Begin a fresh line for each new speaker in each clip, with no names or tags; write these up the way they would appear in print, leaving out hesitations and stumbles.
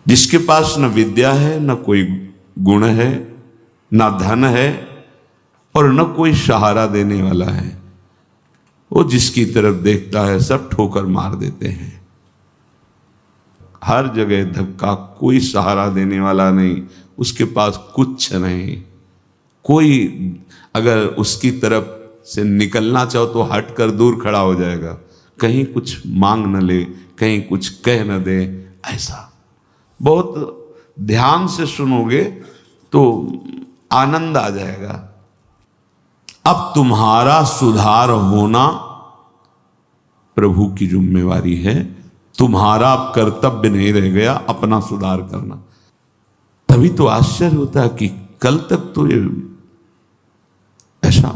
जिसके पास न विद्या है, न कोई गुण है, न धन है और न कोई सहारा देने वाला है, वो जिसकी तरफ देखता है सब ठोकर मार देते हैं। हर जगह धक्का, कोई सहारा देने वाला नहीं, उसके पास कुछ नहीं। कोई अगर उसकी तरफ से निकलना चाहो तो हट कर दूर खड़ा हो जाएगा, कहीं कुछ मांग न ले, कहीं कुछ कह न दे। ऐसा बहुत ध्यान से सुनोगे तो आनंद आ जाएगा। अब तुम्हारा सुधार होना प्रभु की जिम्मेवारी है, तुम्हारा कर्तव्य नहीं रह गया अपना सुधार करना। तभी तो आश्चर्य होता है कि कल तक तो ये ऐसा,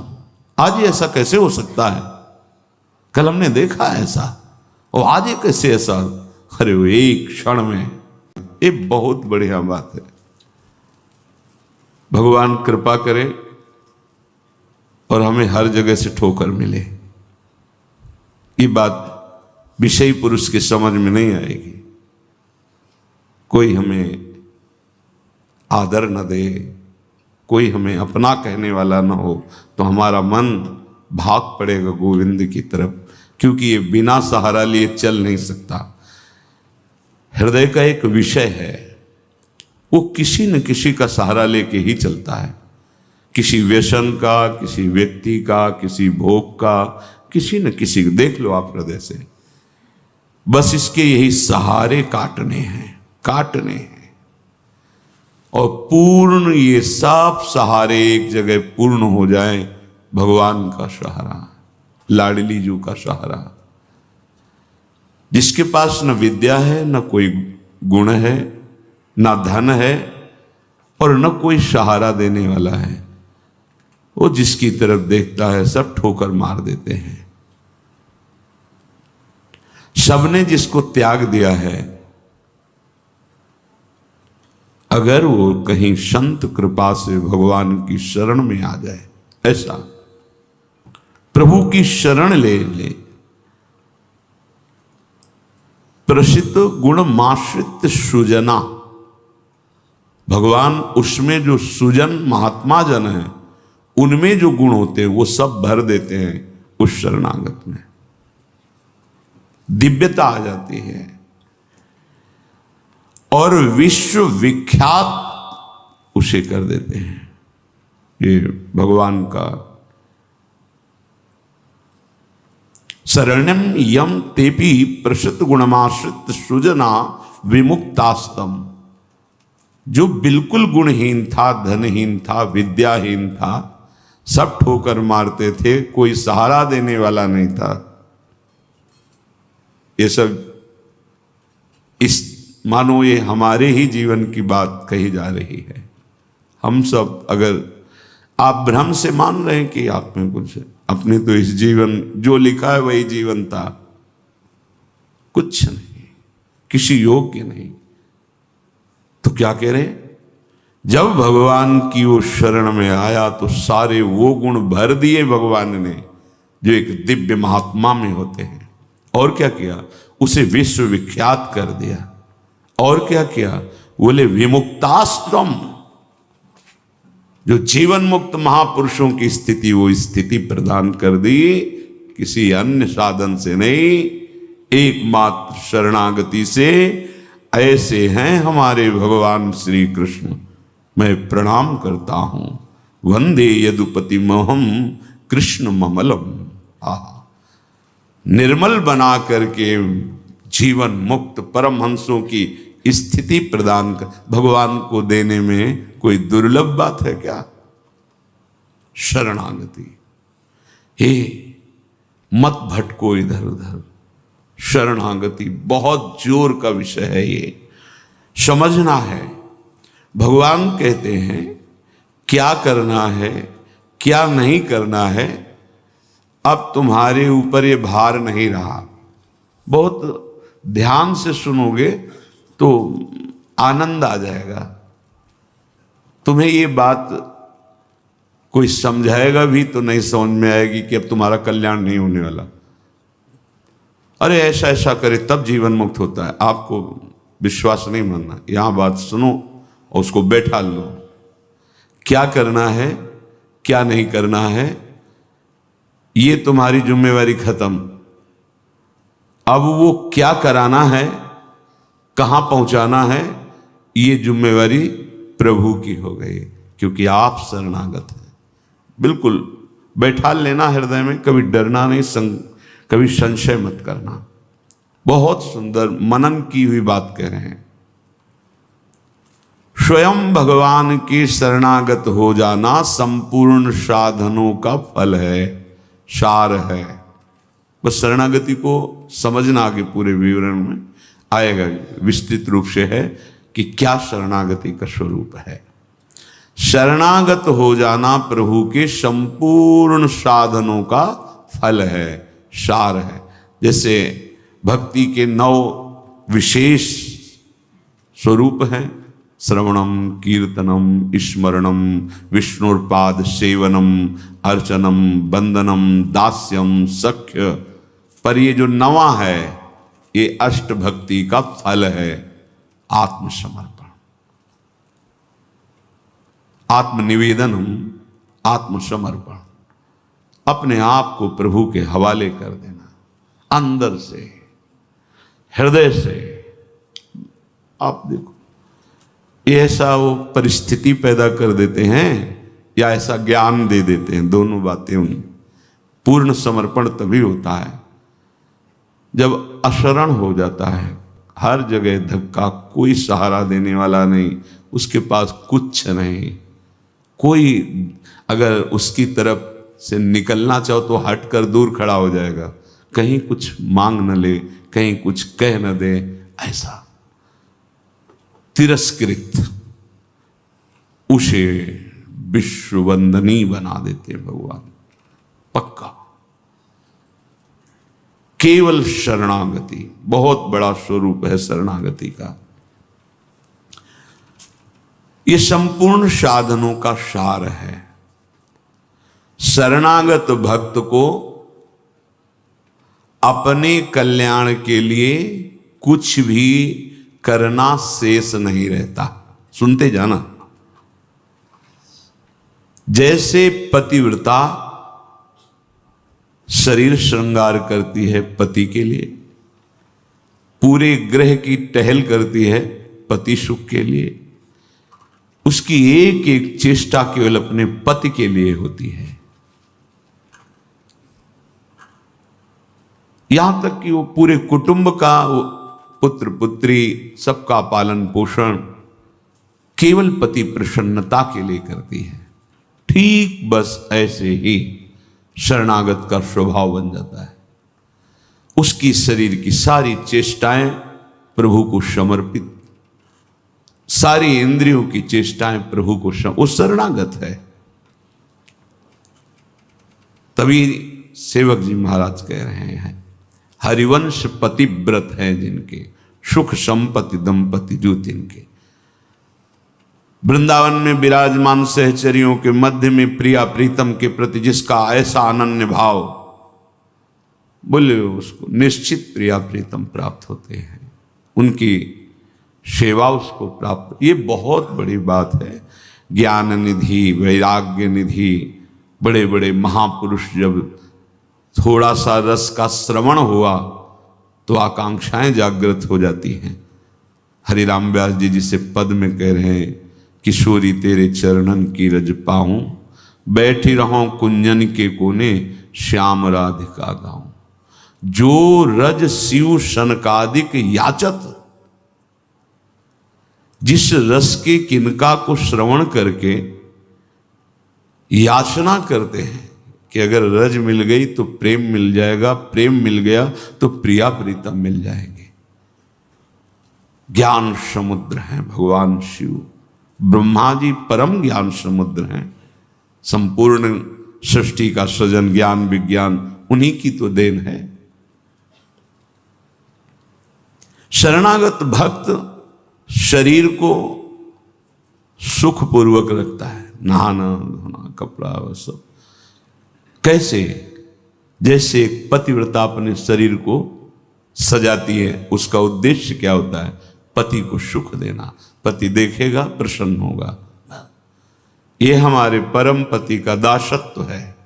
आज ये ऐसा कैसे हो सकता है, कल हमने देखा ऐसा और आज ये कैसे ऐसा। अरे वो एक क्षण में, ये बहुत बढ़िया बात है। भगवान कृपा करे और हमें हर जगह से ठोकर मिले। ये बात विषयी पुरुष की समझ में नहीं आएगी। कोई हमें आदर न दे, कोई हमें अपना कहने वाला न हो तो हमारा मन भाग पड़ेगा गोविंद की तरफ, क्योंकि ये बिना सहारा लिए चल नहीं सकता। हृदय का एक विषय है, वो किसी न किसी का सहारा लेके ही चलता है। किसी व्यसन का, किसी व्यक्ति का, किसी भोग का, किसी न किसी को देख लो आप हृदय से। बस इसके यही सहारे काटने हैं और पूर्ण ये सब सहारे एक जगह पूर्ण हो जाएं। भगवान का सहारा, लाडली जू का सहारा। जिसके पास न विद्या है, न कोई गुण है, न धन है और न कोई सहारा देने वाला है, वो जिसकी तरफ देखता है सब ठोकर मार देते हैं। सबने जिसको त्याग दिया है, अगर वो कहीं संत कृपा से भगवान की शरण में आ जाए, ऐसा प्रभु की शरण ले ले, प्रसिद्ध गुण माश्रित सुजना, भगवान उसमें जो सुजन महात्मा जन है उनमें जो गुण होते हैं वो सब भर देते हैं उस शरणागत में। दिव्यता आ जाती है और विश्व विख्यात उसे कर देते हैं। ये भगवान का शरणम यम तेपी प्रसिद्ध गुणमाश्रित सुजना विमुक्तास्तम। जो बिल्कुल गुणहीन था, धनहीन था, विद्याहीन था, सब ठोकर मारते थे, कोई सहारा देने वाला नहीं था। ये सब इस मानो ये हमारे ही जीवन की बात कही जा रही है। हम सब अगर आप भ्रम से मान रहे हैं कि आप में कुछ है, अपने तो इस जीवन जो लिखा है वही जीवन था, कुछ नहीं, किसी योग्य नहीं। तो क्या कह रहे, जब भगवान की वो शरण में आया तो सारे वो गुण भर दिए भगवान ने जो एक दिव्य महात्मा में होते हैं। और क्या किया, उसे विश्व विख्यात कर दिया। और क्या किया, बोले विमुक्ताश्रम, जो जीवन मुक्त महापुरुषों की स्थिति, वो स्थिति प्रदान कर दी, किसी अन्य साधन से नहीं, एकमात्र शरणागति से। ऐसे हैं हमारे भगवान श्री कृष्ण। मैं प्रणाम करता हूं, वंदे यदुपति महम कृष्ण ममलम। निर्मल बना करके जीवन मुक्त परमहंसों की स्थिति प्रदान कर भगवान को देने में कोई दुर्लभ बात है क्या। शरणागति, हे मत भटको इधर उधर। शरणागति बहुत जोर का विषय है, ये समझना है। भगवान कहते हैं क्या करना है, क्या नहीं करना है, अब तुम्हारे ऊपर ये भार नहीं रहा। बहुत ध्यान से सुनोगे तो आनंद आ जाएगा। तुम्हें ये बात कोई समझाएगा भी तो नहीं समझ में आएगी कि अब तुम्हारा कल्याण नहीं होने वाला। अरे ऐसा ऐसा करे तब जीवन मुक्त होता है। आपको विश्वास नहीं मानना, यहां बात सुनो और उसको बैठा लो। क्या करना है क्या नहीं करना है ये तुम्हारी जिम्मेवारी खत्म। अब वो क्या कराना है, कहां पहुंचाना है, ये जिम्मेवारी प्रभु की हो गई, क्योंकि आप शरणागत हैं। बिल्कुल बैठा लेना हृदय में, कभी डरना नहीं, कभी संशय मत करना। बहुत सुंदर मनन की हुई बात कह रहे हैं। स्वयं भगवान के शरणागत हो जाना संपूर्ण साधनों का फल है, सार है। बस शरणागति को समझना, आगे पूरे विवरण में आएगा विस्तृत रूप से है कि क्या शरणागति का स्वरूप है। शरणागत हो जाना प्रभु के संपूर्ण साधनों का फल है, सार है। जैसे भक्ति के 9 विशेष स्वरूप हैं, श्रवणम, कीर्तनम, स्मरणम, विष्णुपाद सेवनम, अर्चनम, वंदनम, दास्यम, सख्य। पर ये जो 9वां है ये अष्ट भक्ति का फल है, आत्मसमर्पण, आत्मनिवेदनम, आत्मसमर्पण। अपने आप को प्रभु के हवाले कर देना, अंदर से, हृदय से। आप देखो ये ऐसा वो परिस्थिति पैदा कर देते हैं या ऐसा ज्ञान दे देते हैं, दोनों बातें उन। पूर्ण समर्पण तभी होता है जब अशरण हो जाता है, हर जगह धक्का, कोई सहारा देने वाला नहीं, उसके पास कुछ नहीं, कोई अगर उसकी तरफ से निकलना चाहो तो हट कर दूर खड़ा हो जाएगा, कहीं कुछ मांग न ले, कहीं कुछ कह न दे, ऐसा तिरस्कृत, उसे विश्ववंदनी बना देते भगवान। पक्का केवल शरणागति बहुत बड़ा स्वरूप है शरणागति का। ये संपूर्ण साधनों का सार है। शरणागत भक्त को अपने कल्याण के लिए कुछ भी करना शेष नहीं रहता। सुनते जाना। जैसे पतिव्रता शरीर श्रृंगार करती है पति के लिए, पूरे ग्रह की टहल करती है पति सुख के लिए, उसकी एक एक चेष्टा केवल अपने पति के लिए होती है। यहां तक कि वो पूरे कुटुंब का, पुत्र पुत्री सबका पालन पोषण केवल पति प्रसन्नता के लिए करती है। ठीक बस ऐसे ही शरणागत का स्वभाव बन जाता है। उसकी शरीर की सारी चेष्टाएं प्रभु को समर्पित, सारी इंद्रियों की चेष्टाएं प्रभु को वो शरणागत है। तभी सेवक जी महाराज कह रहे हैं, हरिवंश पतिव्रत है जिनके, सुख संपत्ति दंपति जो तिनके। वृंदावन में विराजमान सहचरियों के मध्य में प्रिया प्रीतम के प्रति जिसका ऐसा अनन्य भाव, बोले उसको निश्चित प्रिया प्रीतम प्राप्त होते हैं, उनकी सेवा उसको प्राप्त। ये बहुत बड़ी बात है। ज्ञान निधि, वैराग्य निधि, बड़े बड़े महापुरुष जब थोड़ा सा रस का श्रवण हुआ तो आकांक्षाएं जागृत हो जाती हैं। हरिराम व्यास जी जिसे पद में कह रहे हैं, किशोरी तेरे चरणन की रज पाऊं, बैठी रहूं कुंजन के कोने, श्याम राधिका गाऊं। जो रज शिव सनकादिक याचत, जिस रस के किनका को श्रवण करके याचना करते हैं कि अगर रज मिल गई तो प्रेम मिल जाएगा, प्रेम मिल गया तो प्रिया प्रीतम मिल जाएंगे। ज्ञान समुद्र हैं भगवान शिव, ब्रह्मा जी परम ज्ञान समुद्र हैं। संपूर्ण सृष्टि का सृजन, ज्ञान विज्ञान उन्हीं की तो देन है। शरणागत भक्त शरीर को सुखपूर्वक रखता है, नहाना धोना, कपड़ा वह सब। कैसे? जैसे एक पतिव्रता अपने शरीर को सजाती है, उसका उद्देश्य क्या होता है? पति को सुख देना, पति देखेगा प्रसन्न होगा। ये हमारे परम पति का दासत्व है।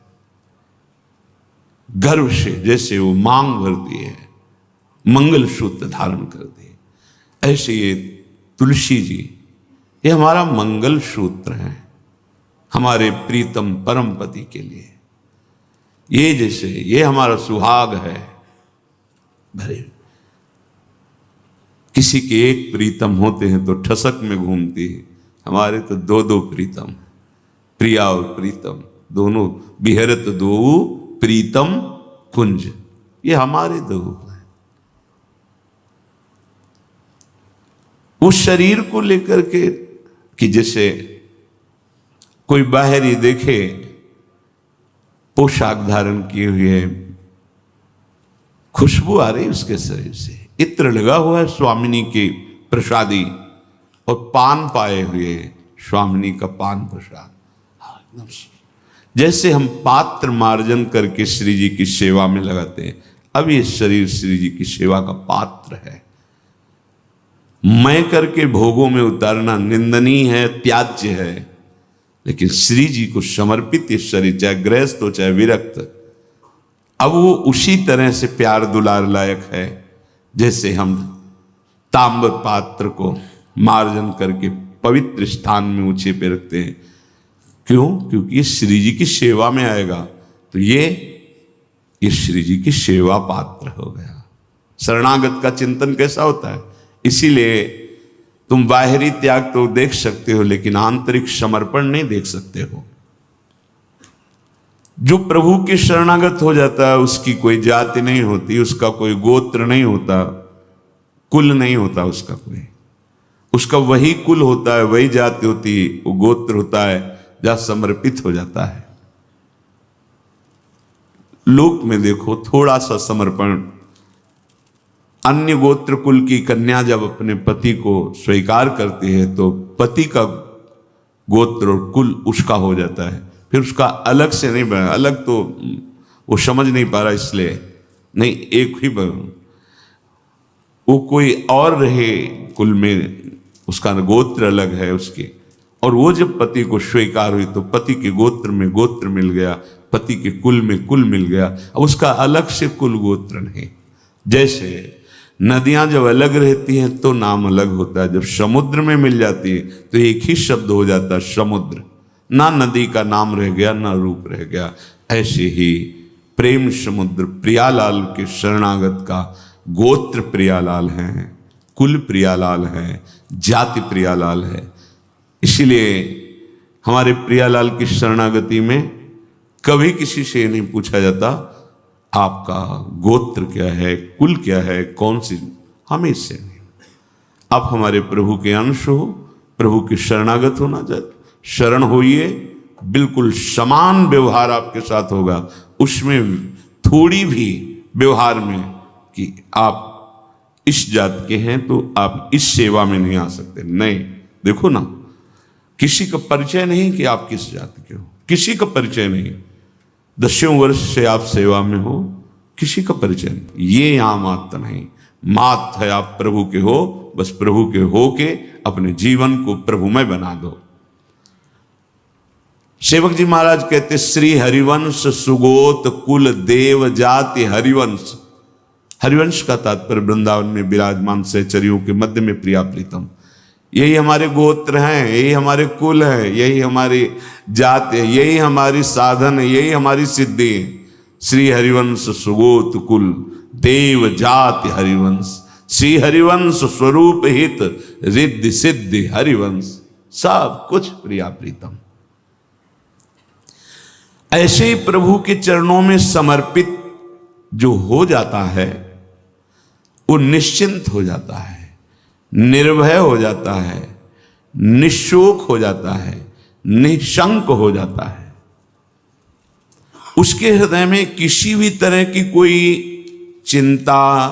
गर्व से जैसे वो मांग भरती है, मंगल सूत्र धारण करती है, ऐसे ये तुलसी जी, ये हमारा मंगल सूत्र है हमारे प्रीतम परम पति के लिए। ये जैसे ये हमारा सुहाग है। भरे किसी के एक प्रीतम होते हैं तो ठसक में घूमती है, हमारे तो दो दो प्रीतम, प्रिया और प्रीतम दोनों बिहरत दो प्रीतम कुंज, ये हमारे दो हैं। उस शरीर को लेकर के कि जैसे कोई बाहरी देखे पोशाक धारण किए हुए, खुशबू आ रही उसके शरीर से, इत्र लगा हुआ है स्वामिनी की प्रसादी, और पान पाए हुए स्वामिनी का पान प्रसाद। जैसे हम पात्र मार्जन करके श्री जी की सेवा में लगाते हैं, अब ये शरीर श्री जी की सेवा का पात्र है। मैं करके भोगों में उतारना निंदनीय है, त्याज्य है, लेकिन श्री जी को समर्पित ये शरीर, चाहे गृहस्थ हो चाहे विरक्त, अब वो उसी तरह से प्यार दुलार लायक है जैसे हम ताम्र पात्र को मार्जन करके पवित्र स्थान में ऊंचे पे रखते हैं। क्यों? क्योंकि ये श्री जी की सेवा में आएगा, तो ये श्री जी की सेवा पात्र हो गया। शरणागत का चिंतन कैसा होता है? इसीलिए तुम बाहरी त्याग तो देख सकते हो, लेकिन आंतरिक समर्पण नहीं देख सकते हो। जो प्रभु के शरणागत हो जाता है उसकी कोई जाति नहीं होती, उसका कोई गोत्र नहीं होता, कुल नहीं होता उसका कोई, उसका वही कुल होता है, वही जाति होती है, वो गोत्र होता है जहां समर्पित हो जाता है। लोक में देखो थोड़ा सा समर्पण, अन्य गोत्र कुल की कन्या जब अपने पति को स्वीकार करती है तो पति का गोत्र और कुल उसका हो जाता है, फिर उसका अलग से नहीं बना, अलग तो वो समझ नहीं पा रहा, इसलिए नहीं एक ही बना, वो कोई और रहे कुल में, उसका गोत्र अलग है उसके, और वो जब पति को स्वीकार हुई तो पति के गोत्र में गोत्र मिल गया, पति के कुल में कुल मिल गया, अब उसका अलग से कुल गोत्र नहीं। जैसे नदियां जब अलग रहती हैं तो नाम अलग होता है, जब समुद्र में मिल जाती है तो एक ही शब्द हो जाता है समुद्र, ना नदी का नाम रह गया ना रूप रह गया। ऐसे ही प्रेम समुद्र प्रियालाल के शरणागत का गोत्र प्रियालाल है, कुल प्रियालाल है, जाति प्रियालाल है। इसीलिए हमारे प्रियालाल की शरणागति में कभी किसी से नहीं पूछा जाता आपका गोत्र क्या है, कुल क्या है, कौन सी, हम इससे नहीं। आप हमारे प्रभु के अंश हो, प्रभु के शरणागत होना चाहिए, शरण होइए, बिल्कुल समान व्यवहार आपके साथ होगा, उसमें थोड़ी भी व्यवहार में कि आप इस जात के हैं तो आप इस सेवा में नहीं आ सकते, नहीं। देखो ना, किसी का परिचय नहीं कि आप किस जाति के हो, किसी का परिचय नहीं। 10 वर्ष से आप सेवा में हो, किसी का परिचय नहीं। ये यहां मात्र नहीं, मात है आप प्रभु के हो, बस प्रभु के हो के अपने जीवन को प्रभुमय बना दो। सेवक जी महाराज कहते, श्री हरिवंश सुगोत कुल देव जाति हरिवंश। हरिवंश का तात्पर्य वृंदावन में विराजमान सहचरियों के मध्य में प्रिया प्रीतम, यही हमारे गोत्र हैं, यही हमारे कुल है, यही हमारी जात है, यही हमारी साधन है, यही हमारी सिद्धि है। श्री हरिवंश सुगोत कुल देव जाति हरिवंश, श्री हरिवंश स्वरूप हित रिद्धि सिद्धि हरिवंश, सब कुछ प्रिया प्रीतम। ऐसे ही प्रभु के चरणों में समर्पित जो हो जाता है वो निश्चिंत हो जाता है, निर्भय हो जाता है, निशोक हो जाता है, निशंक हो जाता है। उसके हृदय में किसी भी तरह की कोई चिंता,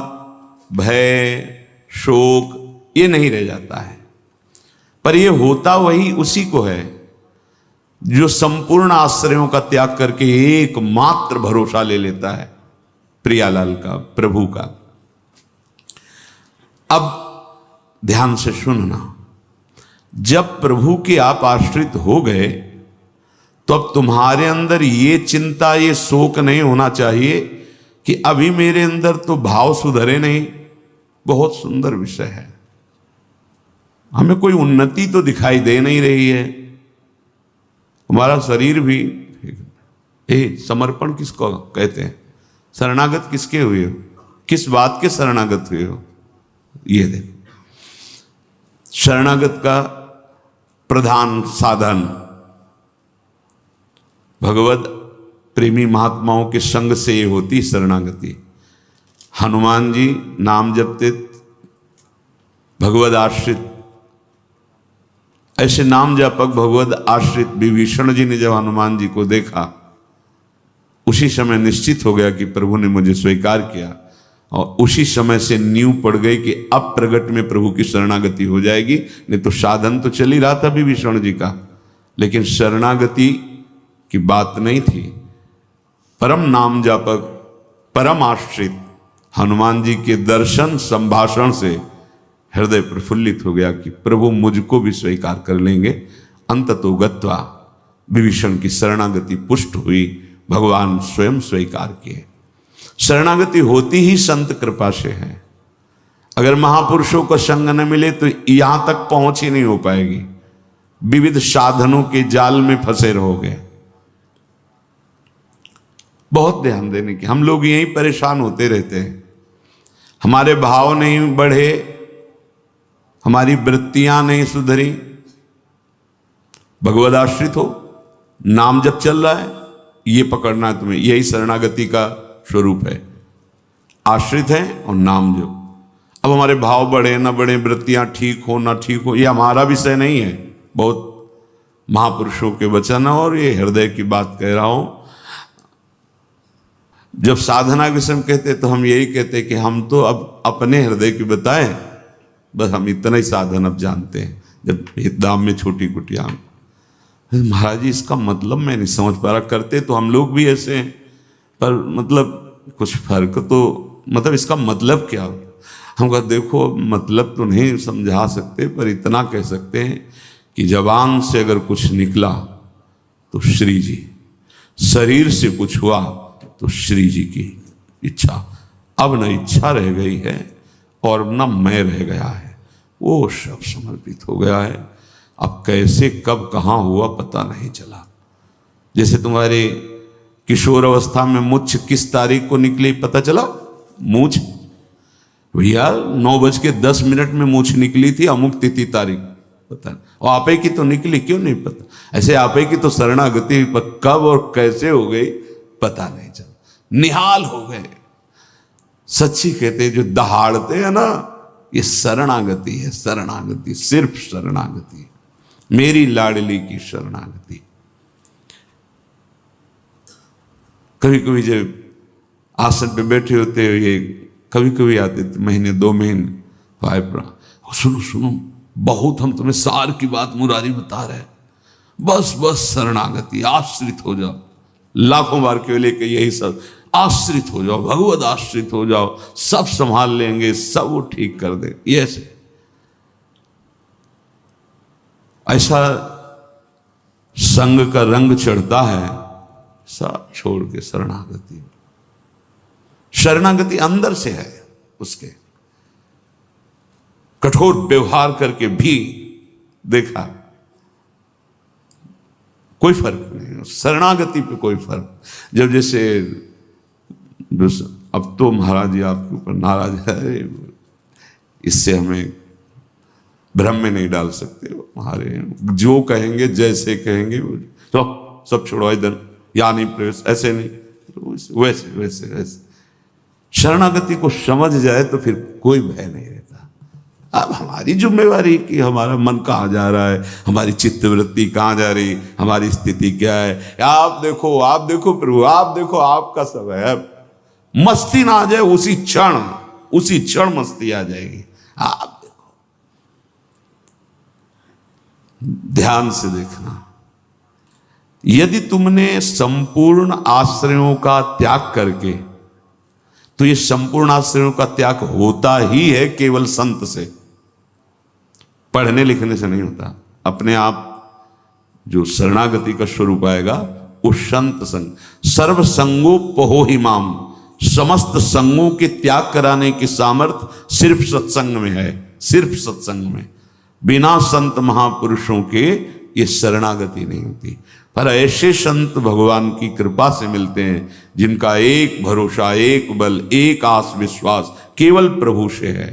भय, शोक ये नहीं रह जाता है। पर ये होता वही उसी को है जो संपूर्ण आश्रयों का त्याग करके एकमात्र भरोसा ले लेता है प्रियालाल का, प्रभु का। अब ध्यान से सुनना, जब प्रभु के आप आश्रित हो गए तो अब तुम्हारे अंदर ये चिंता, ये शोक नहीं होना चाहिए कि अभी मेरे अंदर तो भाव सुधरे नहीं। बहुत सुंदर विषय है, हमें कोई उन्नति तो दिखाई दे नहीं रही है, हमारा शरीर भी। समर्पण किसको कहते हैं? शरणागत किसके हुए हो? किस बात के शरणागत हुए हो? ये देखो, शरणागत का प्रधान साधन भगवत प्रेमी महात्माओं के संग से ये होती शरणागति। हनुमान जी नाम जपते, भगवद आश्रित, ऐसे नाम जापक भगवद आश्रित विभीषण जी ने जब हनुमान जी को देखा, उसी समय निश्चित हो गया कि प्रभु ने मुझे स्वीकार किया, और उसी समय से नींव पड़ गई कि अब प्रगट में प्रभु की शरणागति हो जाएगी। नहीं तो साधन तो चल ही रहा था विभीषण जी का, लेकिन शरणागति की बात नहीं थी। परम नाम जापक, परम आश्रित हनुमान जी के दर्शन संभाषण से हृदय प्रफुल्लित हो गया कि प्रभु मुझको भी स्वीकार कर लेंगे। अंततो गत्वा विभीषण की शरणागति पुष्ट हुई, भगवान स्वयं स्वीकार किए। शरणागति होती ही संत कृपा से है। अगर महापुरुषों का संग न मिले तो यहां तक पहुंच ही नहीं हो पाएगी, विविध साधनों के जाल में फंसे रहोगे। बहुत ध्यान देने की, हम लोग यहीं परेशान होते रहते हैं, हमारे भाव नहीं बढ़े, हमारी वृत्तियां नहीं सुधरी। भगवद आश्रित हो, नाम जब चल रहा है ये पकड़ना है तुम्हें, यही शरणागति का स्वरूप है। आश्रित है और नाम जप। अब हमारे भाव बढ़े ना बढ़े, वृत्तियां ठीक हो ना ठीक हो, ये हमारा विषय नहीं है, बहुत महापुरुषों के वचन है और ये हृदय की बात कह रहा हूं। जब साधना के समय कहते तो हम यही कहते कि हम तो अब अपने हृदय की बताएं, बस हम इतना ही साधन अब जानते हैं। जब हितदाम में छोटी कुटिया, महाराज जी इसका मतलब मैं नहीं समझ पा रहा, करते तो हम लोग भी ऐसे हैं, पर मतलब कुछ फर्क तो, मतलब इसका मतलब क्या? हम कहा देखो मतलब तो नहीं समझा सकते, पर इतना कह सकते हैं कि जबान से अगर कुछ निकला तो श्री जी, शरीर से कुछ हुआ तो श्री जी की इच्छा। अब न इच्छा रह गई है और न मैं रह गया है, वो सब समर्पित हो गया है। अब कैसे कब कहाँ हुआ पता नहीं चला। जैसे तुम्हारे किशोर अवस्था में मुछ किस तारीख को निकली पता चला? मूछ भैया 9:10 में मूछ निकली थी, अमुक तिथि तारीख पता नहीं, और आपे की तो निकली, क्यों नहीं पता। ऐसे आपे की तो शरणागति कब और कैसे हो गई पता नहीं चला, निहाल हो गए। सच्ची कहते जो दहाड़ते हैं ना, ये शरणागति है, शरणागति, सिर्फ शरणागति, मेरी लाडली की शरणागति। कभी कभी जब आसन पे बैठे होते हो, ये कभी कभी आते थे महीने 2 महीने, भाई सुनो सुनो, बहुत हम तुम्हें सार की बात मुरारी बता रहे हैं, बस बस शरणागति, आश्रित हो जाओ। लाखों बार केवल लेके यही सब, आश्रित हो जाओ, भगवद आश्रित हो जाओ, सब संभाल लेंगे, सब वो ठीक कर दे। ये ऐसा संग का रंग चढ़ता है, सब छोड़ के शरणागति। शरणागति अंदर से है, उसके कठोर व्यवहार करके भी देखा कोई फर्क नहीं, शरणागति पे कोई फर्क। जब जैसे अब तो महाराज जी आपके ऊपर नाराज है, इससे हमें भ्रम में नहीं डाल सकते, हमारे जो कहेंगे जैसे कहेंगे तो सब छोड़ो इधर, या नहीं प्रवेश, ऐसे नहीं, वैसे वैसे वैसे। शरणागति को समझ जाए तो फिर कोई भय नहीं रहता। अब हमारी जिम्मेवारी कि हमारा मन कहाँ जा रहा है, हमारी चित्तवृत्ति कहाँ जा रही, हमारी स्थिति क्या है। आप देखो प्रभु, आप देखो, आपका सब है। मस्ती ना आ जाए, उसी क्षण मस्ती आ जाएगी। आप देखो, ध्यान से देखना। यदि तुमने संपूर्ण आश्रयों का त्याग करके, तो ये संपूर्ण आश्रयों का त्याग होता ही है केवल संत से। पढ़ने लिखने से नहीं होता। अपने आप जो शरणागति का स्वरूप आएगा वो संत संग, सर्व संगोपहो हिमाम, समस्त संगों के त्याग कराने की सामर्थ्य सिर्फ सत्संग में है, सिर्फ सत्संग में। बिना संत महापुरुषों के ये शरणागति नहीं होती। पर ऐसे संत भगवान की कृपा से मिलते हैं जिनका एक भरोसा, एक बल, एक आस विश्वास केवल प्रभु से है।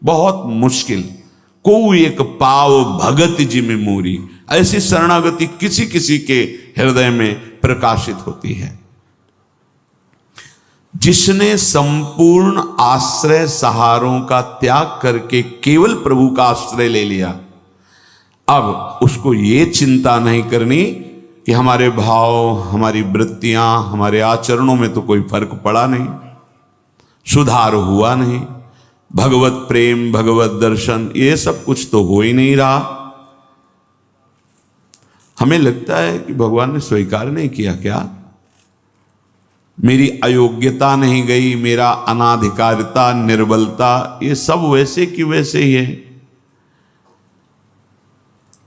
बहुत मुश्किल को एक पाव भगत जी में मोरी, ऐसी शरणागति किसी किसी के हृदय में प्रकाशित होती है। जिसने संपूर्ण आश्रय सहारों का त्याग करके केवल प्रभु का आश्रय ले लिया, अब उसको ये चिंता नहीं करनी कि हमारे भाव, हमारी वृत्तियां, हमारे आचरणों में तो कोई फर्क पड़ा नहीं, सुधार हुआ नहीं, भगवत प्रेम, भगवत दर्शन, ये सब कुछ तो हो ही नहीं रहा। हमें लगता है कि भगवान ने स्वीकार नहीं किया क्या? मेरी अयोग्यता नहीं गई, मेरा अनाधिकारिता, निर्बलता, ये सब वैसे की वैसे ही है।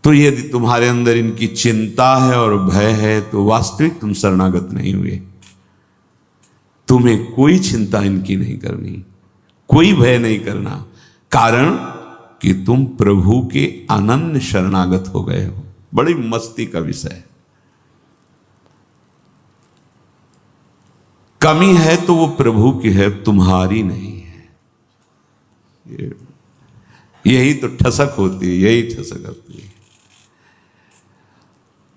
तो यदि तुम्हारे अंदर इनकी चिंता है और भय है तो वास्तविक तुम शरणागत नहीं हुए। तुम्हें कोई चिंता इनकी नहीं करनी, कोई भय नहीं करना, कारण कि तुम प्रभु के अनन्य शरणागत हो गए हो। बड़ी मस्ती का विषय है। कमी है तो वो प्रभु की है, तुम्हारी नहीं है। यही तो ठसक होती है, यही ठसक होती है।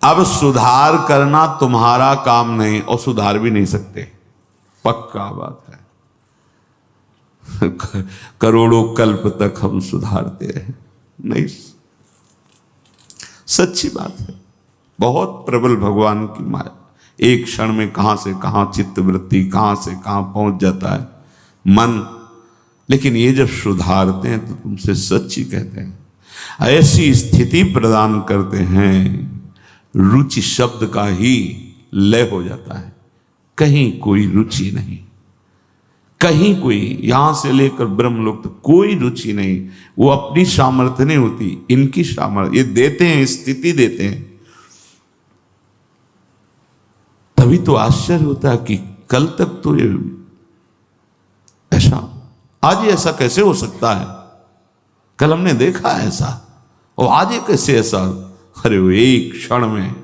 अब सुधार करना तुम्हारा काम नहीं और सुधार भी नहीं सकते, पक्का बात है। करोड़ों कल्प तक हम सुधारते रहे, नहीं, सच्ची बात है। बहुत प्रबल भगवान की माया, एक क्षण में कहां से कहां चित्तवृत्ति, कहां से कहां पहुंच जाता है मन। लेकिन ये जब सुधारते हैं तो तुमसे सच्ची कहते हैं, ऐसी स्थिति प्रदान करते हैं, रुचि शब्द का ही लय हो जाता है। कहीं कोई रुचि नहीं, कहीं कोई, यहां से लेकर ब्रह्मलोक तक कोई रुचि नहीं। वो अपनी सामर्थ्य नहीं होती, इनकी सामर्थ्य। ये देते हैं, स्थिति देते हैं। तभी तो आश्चर्य होता है कि कल तक तो ये ऐसा, आज ये ऐसा कैसे हो सकता है? कल हमने देखा है ऐसा, और आज ये कैसे ऐसा? अरे वो एक क्षण में,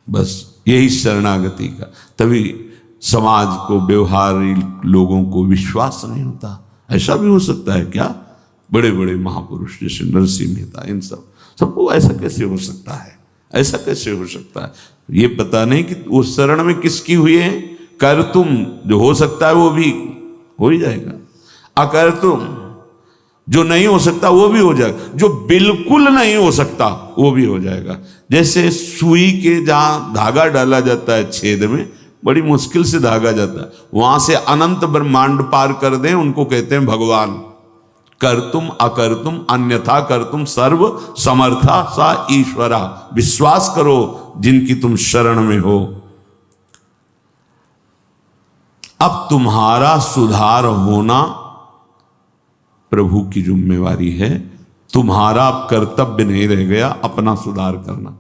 बस यही शरणागति का। तभी समाज को, व्यवहारी लोगों को विश्वास नहीं होता। ऐसा भी हो सकता है क्या? बड़े बड़े महापुरुष जैसे नरसिंह मेहता, इन सबको ऐसा कैसे हो सकता है? ऐसा कैसे हो सकता है? ये पता नहीं कि वो शरण में किसकी हुई है। कर तुम, जो हो सकता है वो भी हो ही जाएगा, अकर तुम, जो नहीं हो सकता वो भी हो जाएगा, जो बिल्कुल नहीं हो सकता वो भी हो जाएगा। जैसे सुई के जहां धागा डाला जाता है छेद में, बड़ी मुश्किल से धागा जाता है, वहां से अनंत ब्रह्मांड पार कर दें, उनको कहते हैं भगवान। कर तुम अकर तुम अन्यथा कर तुम सर्व समर्था सा ईश्वरा। विश्वास करो जिनकी तुम शरण में हो। अब तुम्हारा सुधार होना प्रभु की जिम्मेवारी है। तुम्हारा कर्तव्य नहीं रह गया अपना सुधार करना।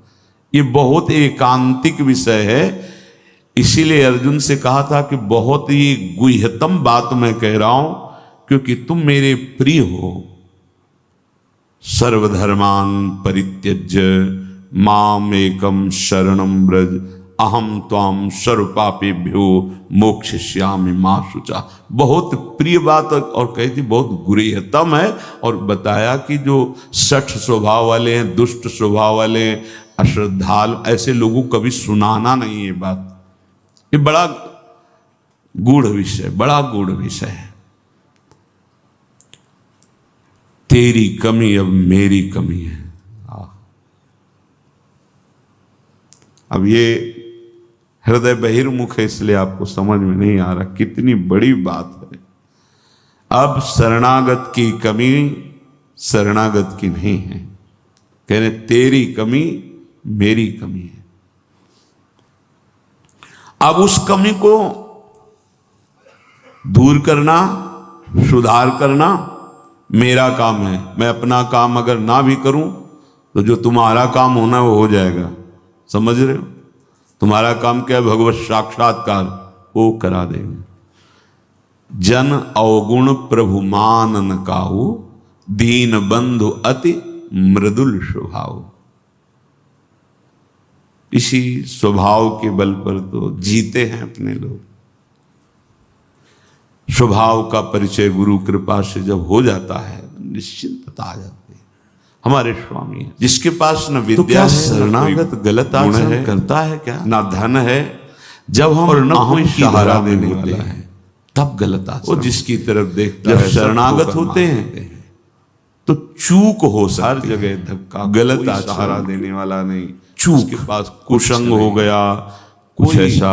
ये बहुत एकांतिक विषय है। इसीलिए अर्जुन से कहा था कि बहुत ही गुह्यतम बात मैं कह रहा हूं, क्योंकि तुम मेरे प्रिय हो। सर्वधर्मान परित्यज्य माम एकम शरणम व्रज अहम त्वाम सर्वपापेभ्यो मोक्षयिष्यामि मा शुचा। बहुत प्रिय बात, और कही थी बहुत गुह्यतम है। और बताया कि जो सठ स्वभाव वाले हैं, दुष्ट स्वभाव वाले हैं, अश्रद्धालु, ऐसे लोगों को कभी सुनाना नहीं है बात। ये बड़ा गूढ़ विषय, बड़ा गूढ़ विषय है। तेरी कमी अब मेरी कमी है। अब ये हृदय बहिर्मुख है, इसलिए आपको समझ में नहीं आ रहा कितनी बड़ी बात है। अब शरणागत की कमी शरणागत की नहीं है, कह रहे तेरी कमी मेरी कमी है। अब उस कमी को दूर करना, सुधार करना मेरा काम है, मैं अपना काम अगर ना भी करूं तो जो तुम्हारा काम होना वो हो जाएगा। समझ रहे हो? तुम्हारा काम क्या है? भगवत साक्षात्कार, वो करा देंगे। जन अवगुण प्रभु मान न काहू, दीन बंधु अति मृदुल स्वभाव। इसी स्वभाव के बल पर तो जीते हैं अपने लोग। स्वभाव का परिचय गुरु कृपा से जब हो जाता है निश्चिंतता आ जाती है। हमारे स्वामी है जिसके पास न विद्या है, शरणागत गलत आचरण करता है क्या, ना धन है, जब हम और न कोई सहारा देने वाला है, तब गलत आचरण। वो जिसकी तरफ देखता है, शरणागत होते हैं तो चूक हो सकती है। हर जगह धक्का, गलत सहारा देने वाला नहीं, चूक के पास कुसंग हो गया, कुछ ऐसा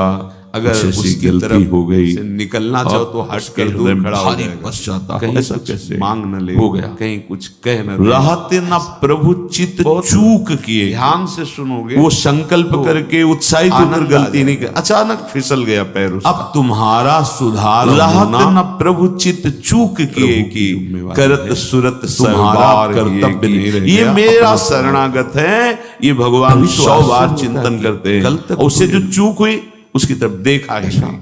अगर उसकी गलती हो गई, निकलना चाहो तो हट कर दूर खड़ा हो जाएगा। कहीं ऐसा कैसे मांग न ले, हो गया कहीं कुछ कह न, रहते न प्रभु चित्त चूक किए। ध्यान से सुनोगे, वो संकल्प करके उत्साहित होकर गलती नहीं कर, अचानक फिसल गया पैर उसका। अब तुम्हारा सुधार, रहते न प्रभु चित्त चूक किए कि करत सुरत तुम्हारा कर्तव्य नहीं रह गया। ये मेरा शरणागत है, ये भगवान 100 बार चिंतन करते हैं, उससे जो चूक हुई उसकी तरफ देखा ही नहीं।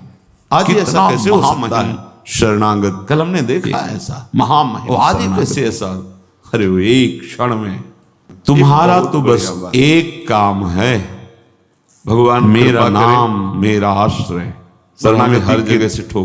आज ऐसा कैसे हो सकता है? शरणागत कल हमने देखा ऐसा महामहिम, आज कैसे ऐसा? अरे वो एक क्षण में तुम्हारा तो बस एक काम है, भगवान मेरा नाम मेरा आश्रय, हर जगह से ठोक